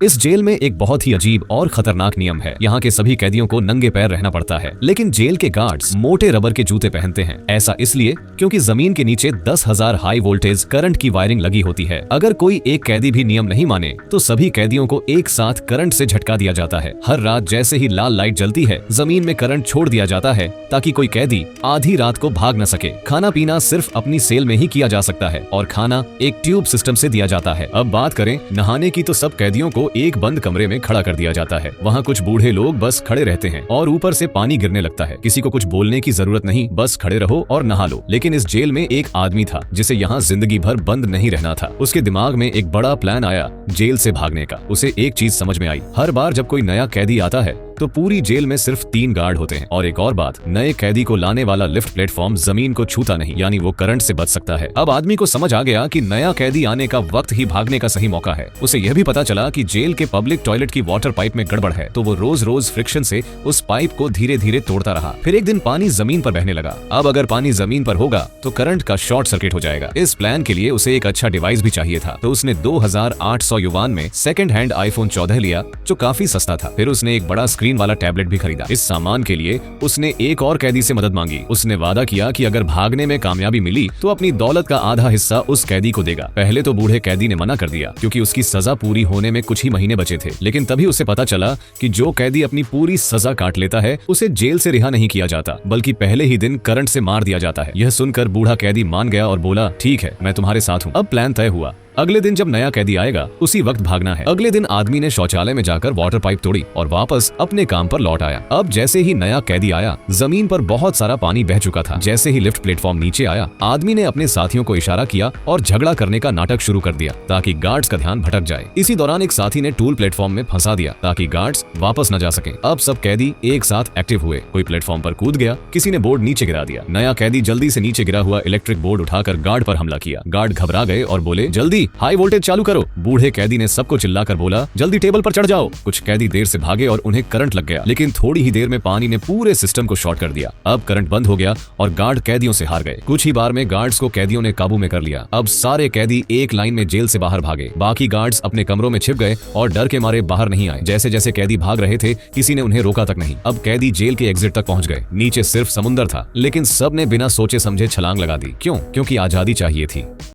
इस जेल में एक बहुत ही अजीब और खतरनाक नियम है। यहाँ के सभी कैदियों को नंगे पैर रहना पड़ता है, लेकिन जेल के गार्ड्स मोटे रबर के जूते पहनते हैं। ऐसा इसलिए क्योंकि जमीन के नीचे 10,000 हाई वोल्टेज करंट की वायरिंग लगी होती है। अगर कोई एक कैदी भी नियम नहीं माने तो सभी कैदियों को एक साथ करंट से झटका दिया जाता है। हर रात जैसे ही लाल लाइट जलती है, जमीन में करंट छोड़ दिया जाता है ताकि कोई कैदी आधी रात को भाग न सके। खाना पीना सिर्फ अपनी सेल में ही किया जा सकता है और खाना एक ट्यूब सिस्टम से दिया जाता है। अब बात करें नहाने की तो सब कैदियों को एक बंद कमरे में खड़ा कर दिया जाता है। वहाँ कुछ बूढ़े लोग बस खड़े रहते हैं और ऊपर से पानी गिरने लगता है। किसी को कुछ बोलने की जरूरत नहीं, बस खड़े रहो और नहा लो। लेकिन इस जेल में एक आदमी था जिसे यहाँ जिंदगी भर बंद नहीं रहना था। उसके दिमाग में एक बड़ा प्लान आया जेल से भागने का। उसे एक चीज समझ में आई, हर बार जब कोई नया कैदी आता है तो पूरी जेल में सिर्फ 3 गार्ड होते हैं। और एक और बात, नए कैदी को लाने वाला लिफ्ट प्लेटफॉर्म जमीन को छूता नहीं, यानी वो करंट से बच सकता है। अब आदमी को समझ आ गया कि नया कैदी आने का वक्त ही भागने का सही मौका है। उसे यह भी पता चला कि जेल के पब्लिक टॉयलेट की वाटर पाइप में गड़बड़ है, तो वो रोज रोज फ्रिक्शन से उस पाइप को धीरे धीरे तोड़ता रहा। फिर एक दिन पानी जमीन पर बहने लगा। अब अगर पानी जमीन पर होगा तो करंट का शॉर्ट सर्किट हो जाएगा। इस प्लान के लिए उसे एक अच्छा डिवाइस भी चाहिए था, तो उसने 2800 युवान में सेकंड हैंड iPhone 14 लिया, जो काफी सस्ता था। फिर उसने एक बड़ा स्क्रीन वाला टैबलेट भी खरीदा। इस सामान के लिए उसने एक और कैदी से मदद मांगी। उसने वादा किया कि अगर भागने में कामयाबी मिली तो अपनी दौलत का आधा हिस्सा उस कैदी को देगा। पहले तो बूढ़े कैदी ने मना कर दिया क्योंकि उसकी सजा पूरी होने में कुछ ही महीने बचे थे। लेकिन तभी उसे पता चला कि जो कैदी अपनी पूरी सजा काट लेता है उसे जेल से रिहा नहीं किया जाता, बल्कि पहले ही दिन करंट से मार दिया जाता है। यह सुनकर बूढ़ा कैदी मान गया और बोला, ठीक है, मैं तुम्हारे साथ हूँ। अब प्लान तय हुआ। अगले दिन जब नया कैदी आएगा उसी वक्त भागना है। अगले दिन आदमी ने शौचालय में जाकर वाटर पाइप तोड़ी और वापस अपने काम पर लौट आया। अब जैसे ही नया कैदी आया, जमीन पर बहुत सारा पानी बह चुका था। जैसे ही लिफ्ट प्लेटफॉर्म नीचे आया, आदमी ने अपने साथियों को इशारा किया और झगड़ा करने का नाटक शुरू कर दिया ताकि गार्ड्स का ध्यान भटक जाए। इसी दौरान एक साथी ने टूल प्लेटफॉर्म में फंसा दिया ताकि गार्ड्स वापस न जा सके। अब सब कैदी एक साथ एक्टिव हुए। कोई प्लेटफॉर्म पर कूद गया, किसी ने बोर्ड नीचे गिरा दिया। नया कैदी जल्दी से नीचे गिरा हुआ इलेक्ट्रिक बोर्ड उठाकर गार्ड पर हमला किया। गार्ड घबरा गए और बोले, जल्दी हाई वोल्टेज चालू करो। बूढ़े कैदी ने सबको चिल्लाकर बोला, जल्दी टेबल पर चढ़ जाओ। कुछ कैदी देर से भागे और उन्हें करंट लग गया, लेकिन थोड़ी ही देर में पानी ने पूरे सिस्टम को शॉर्ट कर दिया। अब करंट बंद हो गया और गार्ड कैदियों से हार गए। कुछ ही बार में गार्ड्स को कैदियों ने काबू में कर लिया। अब सारे कैदी एक लाइन में जेल से बाहर भागे। बाकी गार्ड्स अपने कमरों में छिप गए और डर के मारे बाहर नहीं आए। जैसे जैसे कैदी भाग रहे थे, किसी ने उन्हें रोका तक नहीं। अब कैदी जेल के एग्जिट तक पहुंच गए। नीचे सिर्फ समुंदर था, लेकिन सब ने बिना सोचे समझे छलांग लगा दी। क्यों? क्योंकि आजादी चाहिए थी।